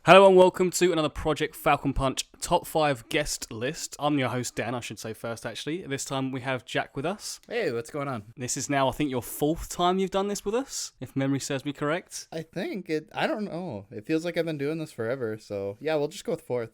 Hello and welcome to another Project Falcon Punch top 5 guest list. I'm your host Dan, I should say first actually. This time we have Jack with us. Hey, what's going on? This is now I think your 4th time you've done this with us, if memory serves me correct. I think I don't know. It feels like I've been doing this forever, so yeah, we'll just go with 4th.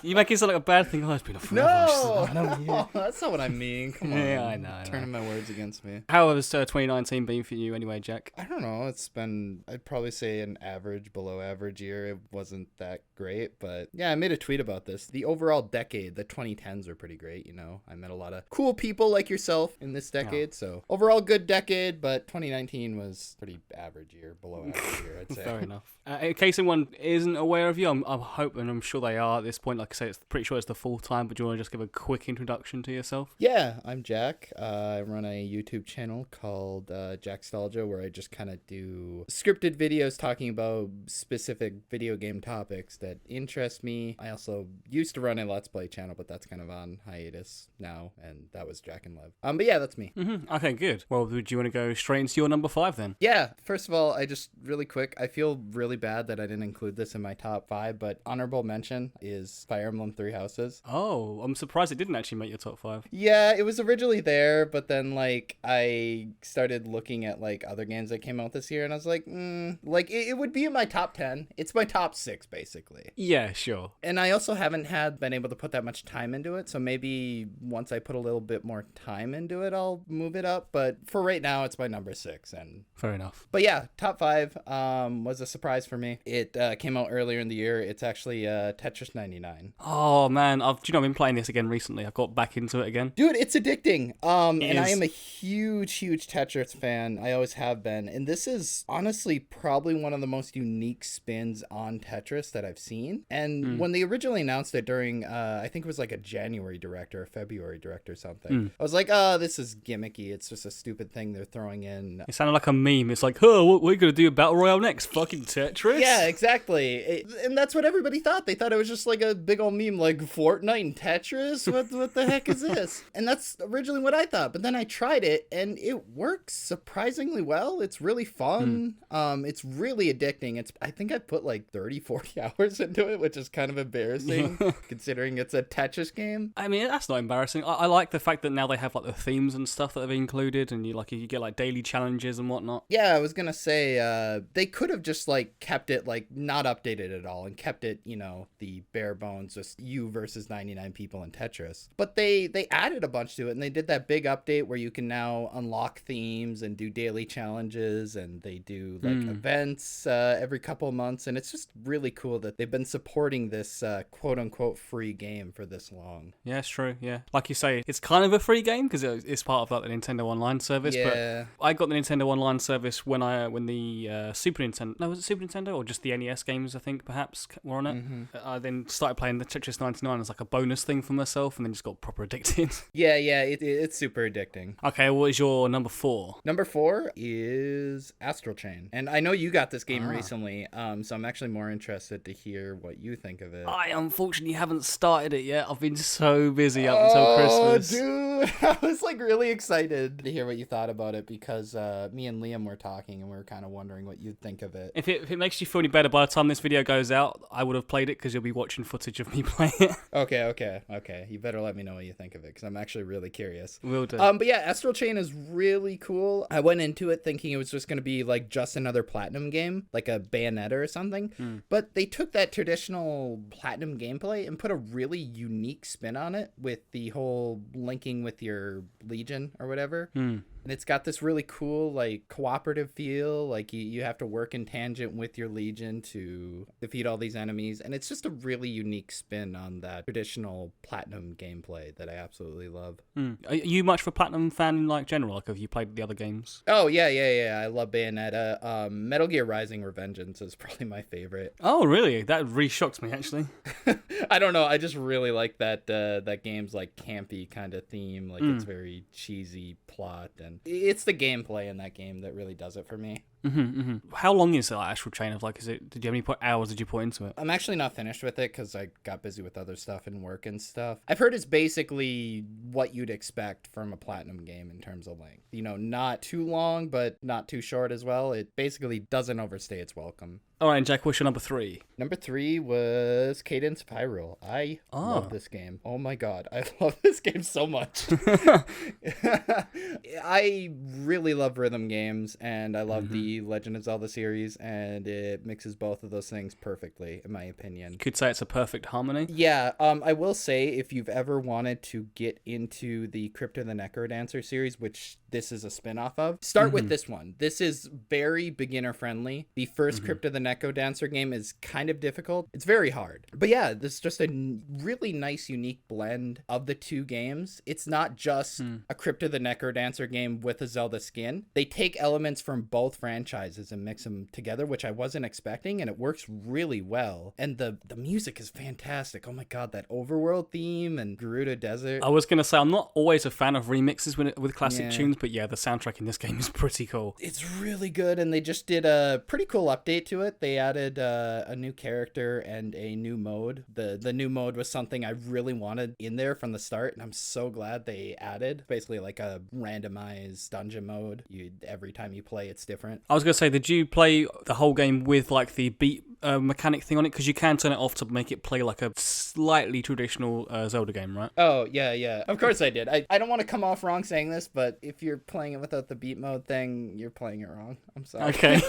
You make it sound like a bad thing. Oh, it's been a forever. No, that's not what I mean. Come on. Yeah, I know. Turning my words against me. How has 2019 been for you anyway, Jack? I don't know. It's been, I'd probably say an average, below average year. It wasn't that great, but yeah, I made a tweet about this. The overall decade, the 2010s were pretty great, you know. I met a lot of cool people like yourself in this decade, so overall good decade, but 2019 was pretty average year, below average year, I'd say. Fair enough. In case anyone isn't aware of you, I'm hoping, I'm sure they are at this point. Like I say, it's pretty sure it's the 4th time, but do you want to just give a quick introduction to yourself? Yeah, I'm Jack. I run a YouTube channel called Jakstalgia, where I just kind of do scripted videos talking about specific video game topics that interest me. I also used to run a Let's Play channel, but that's kind of on hiatus now, and that was Jack and Lev. But yeah, that's me. Okay, good. Well, do you want to go straight into your number 5 then? Yeah, first of all, I just really quick, I feel really bad that I didn't include this in my top 5, but honorable mention is Fire Emblem Three Houses. Oh, I'm surprised it didn't actually make your top 5. Yeah, it was originally there, but then like I started looking at like other games that came out this year, and I was like, it would be in my top 10. It's my top 6 basically. Yeah, sure. And I also haven't been able to put that much time into it, so maybe once I put a little bit more time into it, I'll move it up. But for right now, it's my number 6. And fair enough. But yeah, top 5 was a surprise for me. It came out earlier in the year. It's actually Tetris 99. Oh man, I've been playing this again recently. I got back into it again. Dude, it's addicting. It I is. am a huge Tetris fan. I always have been. And this is honestly probably one of the most unique spins on Tetris that I've seen. And when they originally announced it during, I think it was like a January direct or a February direct or something, I was like, oh, this is gimmicky. It's just a stupid thing they're throwing in. It sounded like a meme. It's like, oh, what are we going to do a Battle Royale next? Fucking Tetris? Yeah, exactly. And that's what everybody thought. They thought it was just like a big old meme, like Fortnite and Tetris. What the heck is this? And that's originally what I thought. But then I tried it, and it works surprisingly well. It's really fun. It's really addicting. I think I put like 30, 40 hours into it, which is kind of embarrassing considering it's a Tetris game. I mean, that's not embarrassing. I like the fact that now they have like the themes and stuff that have been included, and you get like daily challenges and whatnot. Yeah, I was gonna say they could have just like kept it like not updated at all and kept it, you know, the bare bones, just you versus 99 people in Tetris. But they added a bunch to it, and they did that big update where you can now unlock themes and do daily challenges, and they do like events every couple of months, and it's just really cool that they've been supporting this quote unquote free game for this long. Yeah, it's true. Yeah, like you say, it's kind of a free game because it's part of like the Nintendo Online service. Yeah. But I got the Nintendo Online service when the Super Nintendo, no, was it Super Nintendo or just the NES games? I think perhaps were on it. I then started playing the Tetris 99 as like a bonus thing for myself, and then just got proper addicted. Yeah, it's super addicting. Okay, what is your number 4? Number 4 is Astral Chain. And I know you got this game recently, so I'm actually more interested to hear what you think of it. I unfortunately haven't started it yet. I've been so busy up until Christmas. Dude, I was like really excited to hear what you thought about it because me and Liam were talking and we were kind of wondering what you'd think of it. If it makes you feel any better, by the time this video goes out, I would have played it because you'll be watching footage of me playing it. Okay. You better let me know what you think of it because I'm actually really curious. Will do. But yeah, Astral Chain is really cool. I went into it thinking it was just going to be like just another Platinum game, like a Bayonetta or something. But they took that traditional Platinum gameplay and put a really unique spin on it with the whole linking with your Legion or whatever. And it's got this really cool, like, cooperative feel. Like, you have to work in tangent with your Legion to defeat all these enemies. And it's just a really unique spin on that traditional Platinum gameplay that I absolutely love. Are you much of a Platinum fan in, like, general? Like, have you played the other games? Oh, yeah. I love Bayonetta. Metal Gear Rising Revengeance is probably my favorite. Oh, really? That really shocks me, actually. I don't know. I just really like that game's, like, campy kind of theme. Like, it's very cheesy plot, and it's the gameplay in that game that really does it for me. How long is that Astral Chain of, like, did you have any hours did you put into it? I'm actually not finished with it because I got busy with other stuff and work and stuff. I've heard it's basically what you'd expect from a Platinum game in terms of length. You know, not too long, but not too short as well. It basically doesn't overstay its welcome. All right, Jack, what's your number 3? Number 3 was Kaden Spiral. I love this game. Oh my god, I love this game so much. I really love rhythm games, and I love the Legend of Zelda series, and it mixes both of those things perfectly, in my opinion. You could say it's a perfect harmony. Yeah, I will say, if you've ever wanted to get into the Crypt of the Necrodancer series, which this is a spin-off of, start with this one. This is very beginner-friendly. The first Crypt of the Necrodancer game is kind of difficult. It's very hard. But yeah, this is just a really nice, unique blend of the two games. It's not just a Crypt of the Necrodancer game with a Zelda skin. They take elements from both franchises and mix them together, which I wasn't expecting, and it works really well. And the music is fantastic. Oh my god, that overworld theme and Gerudo Desert. I was going to say, I'm not always a fan of remixes with classic tunes, but yeah, the soundtrack in this game is pretty cool. It's really good, and they just did a pretty cool update to it. They added a new character and a new mode. The new mode was something I really wanted in there from the start, and I'm so glad they added. Basically like a randomized dungeon mode. Every time you play, it's different. I was going to say, did you play the whole game with like the beat mechanic thing on it? Because you can turn it off to make it play like a slightly traditional Zelda game, right? Oh, yeah. Of course I did. I don't want to come off wrong saying this, but if you're playing it without the beat mode thing, you're playing it wrong. I'm sorry. Okay.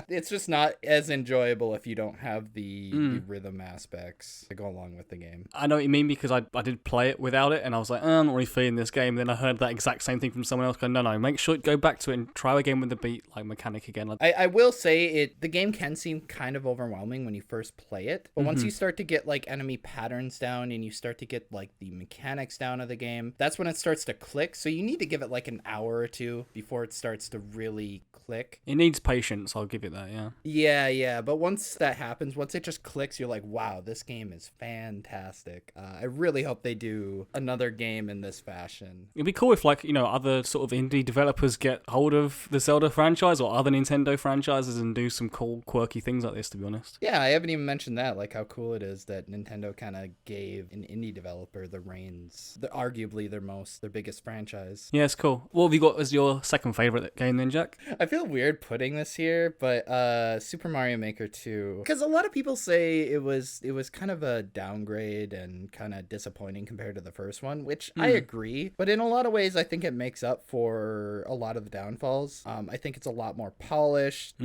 It's just not as enjoyable if you don't have the rhythm aspects to go along with the game. I know what you mean, because I did play it without it, and I was like, I'm not really feeling this game. Then I heard that exact same thing from someone else going, no, make sure go back to it and try again with the beat like mechanic again. I will say the game can seem kind of overwhelming when you first play it, but once you start to get like enemy patterns down and you start to get like the mechanics down of the game, that's when it starts to click. So you need to give it like an hour or two before it starts to really click. It needs patience, I'll give it that. Yeah, but once that happens, once it just clicks, you're like, wow, this game is fantastic. I really hope they do another game in this fashion. It'd be cool if like, other sort of indie developers get hold of the Zelda franchise or other Nintendo franchises and do some cool quirky things like this, to be honest. Yeah, I haven't even mentioned that, like how cool it is that Nintendo kind of gave an indie developer the reins, arguably their biggest franchise. Yeah, it's cool. What have you got as your second favorite game then, Jack? I feel weird putting this here, but Super Mario Maker 2, because a lot of people say it was kind of a downgrade and kind of disappointing compared to the first one, which I agree, but in a lot of ways I think it makes up for a lot of the downfalls. I think it's a lot more polished.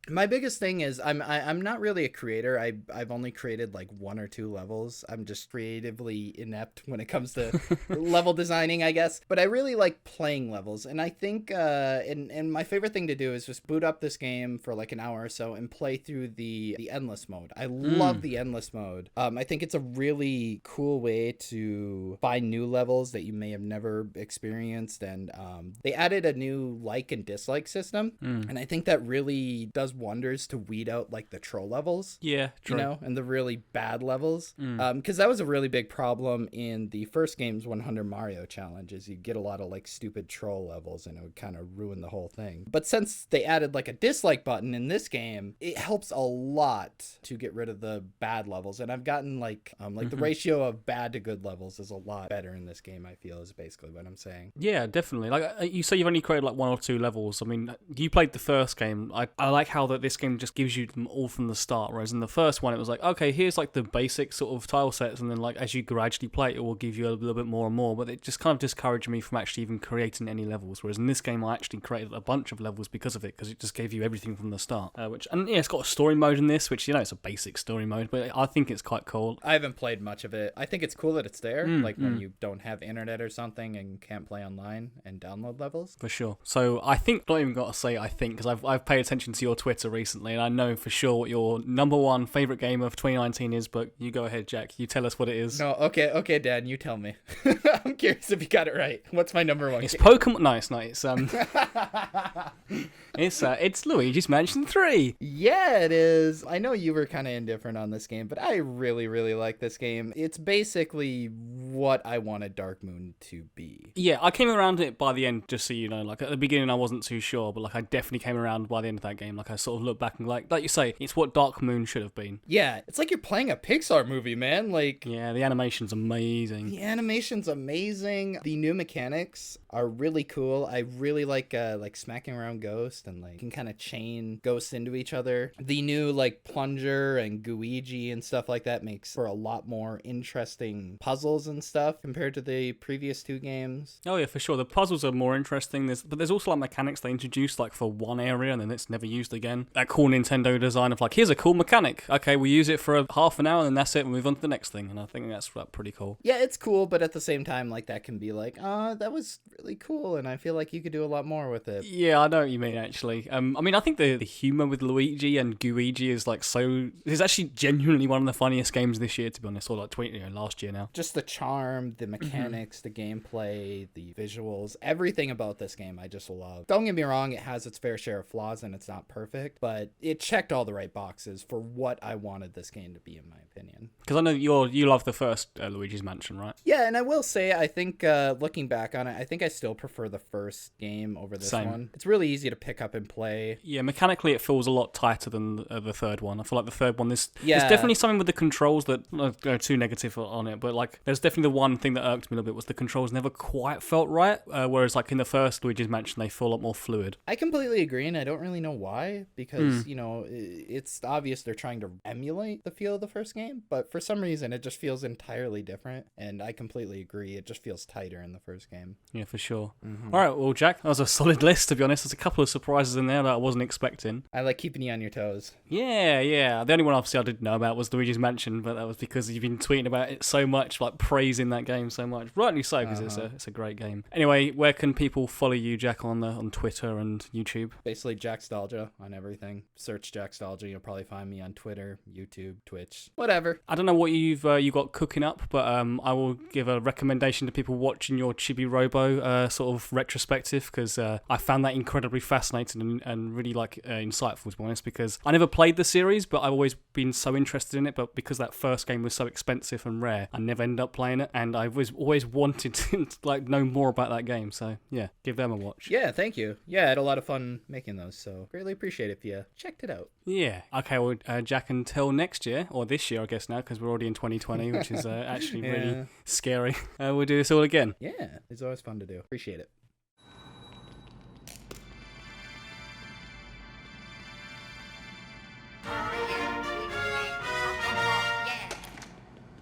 My biggest thing is I'm not really a creator. I've only created like 1 or 2 levels. I'm just creatively inept when it comes to level designing, I guess, but I really like playing levels, and I think and my favorite thing to do is just boot up this game for like an hour or so and play through the endless mode. I love the endless mode. I think it's a really cool way to find new levels that you may have never experienced, and they added a new like and dislike system, and I think that really does wonders to weed out like the troll levels. Yeah, true. And the really bad levels, because that was a really big problem in the first game's 100 Mario challenges. You get a lot of like stupid troll levels, and it would kind of ruin the whole thing. But since they added like a dislike button in this game, it helps a lot to get rid of the bad levels, and I've gotten like the ratio of bad to good levels is a lot better in this game, I feel, is basically what I'm saying. Yeah, definitely. Like you say, you've only created like 1 or 2 levels. I mean, you played the first game. I like how that this game just gives you them all from the start, whereas in the first one it was like, okay, here's like the basic sort of tile sets, and then like as you gradually play it will give you a little bit more and more, but it just kind of discouraged me from actually even creating any levels, whereas in this game I actually created a bunch of levels because of it, because it just gave you everything from the start, it's got a story mode in this, which it's a basic story mode, but I think it's quite cool. I haven't played much of it. I think it's cool that it's there, when you don't have internet or something and can't play online and download levels. For sure. So I think, not even got to say I think, because I've paid attention to your Twitter recently, and I know for sure what your number 1 favorite game of 2019 is, but you go ahead, Jack. You tell us what it is. No, okay, Dan, you tell me. I'm curious if you got it right. What's my number 1 It's game? Pokemon. No, it's not. It's Luigi's Mansion 3. Yeah, it is. I know you were kind of indifferent on this game, but I really, really like this game. It's basically what I wanted Dark Moon to be. Yeah, I came around it by the end, just so you know. Like, at the beginning, I wasn't too sure, but like I definitely came around by the end of that game. Like, I sort of look back and like you say, it's what Dark Moon should have been. Yeah, it's like you're playing a Pixar movie, man. Like, yeah, the animation's amazing. The new mechanics are really cool. I really like smacking around ghosts and like can kind of chain ghosts into each other. The new like plunger and Luigi and stuff like that makes for a lot more interesting puzzles and stuff compared to the previous two games. Oh yeah, for sure. The puzzles are more interesting. But there's also like mechanics they introduced like for one area and then it's never used again. That cool Nintendo design of like, here's a cool mechanic. Okay, we'll use it for a half an hour and then that's it. And move on to the next thing. And I think that's pretty cool. Yeah, it's cool, but at the same time, like that can be like, that was really cool, and I feel like you could do a lot more with it. Yeah, I know what you mean actually. I mean, I think the humor with Luigi and Luigi is like so. It's actually genuinely one of the funniest games this year, to be honest, or like last year now. Just the charm, the mechanics, the gameplay, the visuals, everything about this game I just love. Don't get me wrong, it has its fair share of flaws and it's not perfect, but it checked all the right boxes for what I wanted this game to be, in my opinion. Because I know you love the first Luigi's Mansion, right? Yeah, and I will say, I think looking back on it, I think I still prefer the first game over this one. It's really easy to pick up and play. Yeah, mechanically it feels a lot tighter than the third one. I feel like the third one, there's definitely something with the controls that, not go too negative on it, but like there's definitely the one thing that irked me a little bit was the controls never quite felt right, whereas like in the first Luigi's Mansion, they feel a lot more fluid. I completely agree, and I don't really know why, because, you know, it's obvious they're trying to emulate the feel of the first game, but for some reason it just feels entirely different, and I completely agree. It just feels tighter in the first game. Yeah, for sure. All right, well, Jack, that was a solid list, to be honest. There's a couple of surprises in there that I wasn't expecting. I like keeping you on your toes. Yeah. The only one obviously I didn't know about was Luigi's Mansion, but that was because you've been tweeting about it so much, like praising that game so much. Rightly so, because it's a great game. Anyway, where can people follow you, Jack, on Twitter and YouTube? Basically, Jakstalgia on everything. Search Jakstalgia, you'll probably find me on Twitter, YouTube, Twitch, whatever. I don't know what you got cooking up, but I will give a recommendation to people watching your Chibi Robo sort of retrospective, because I found that incredibly fascinating and really like insightful, to be honest, because I never played the series, but I've always been so interested in it, but because that first game was so expensive and rare, I never ended up playing it, and I was always wanted to like know more about that game. So yeah, give them a watch. Yeah, thank you. Yeah, I had a lot of fun making those, so greatly appreciate it if you checked it out. Yeah. Okay, well, Jack, until next year, or this year, I guess now, because we're already in 2020, which is actually really scary. We'll do this all again. Yeah, it's always fun to do. Appreciate it.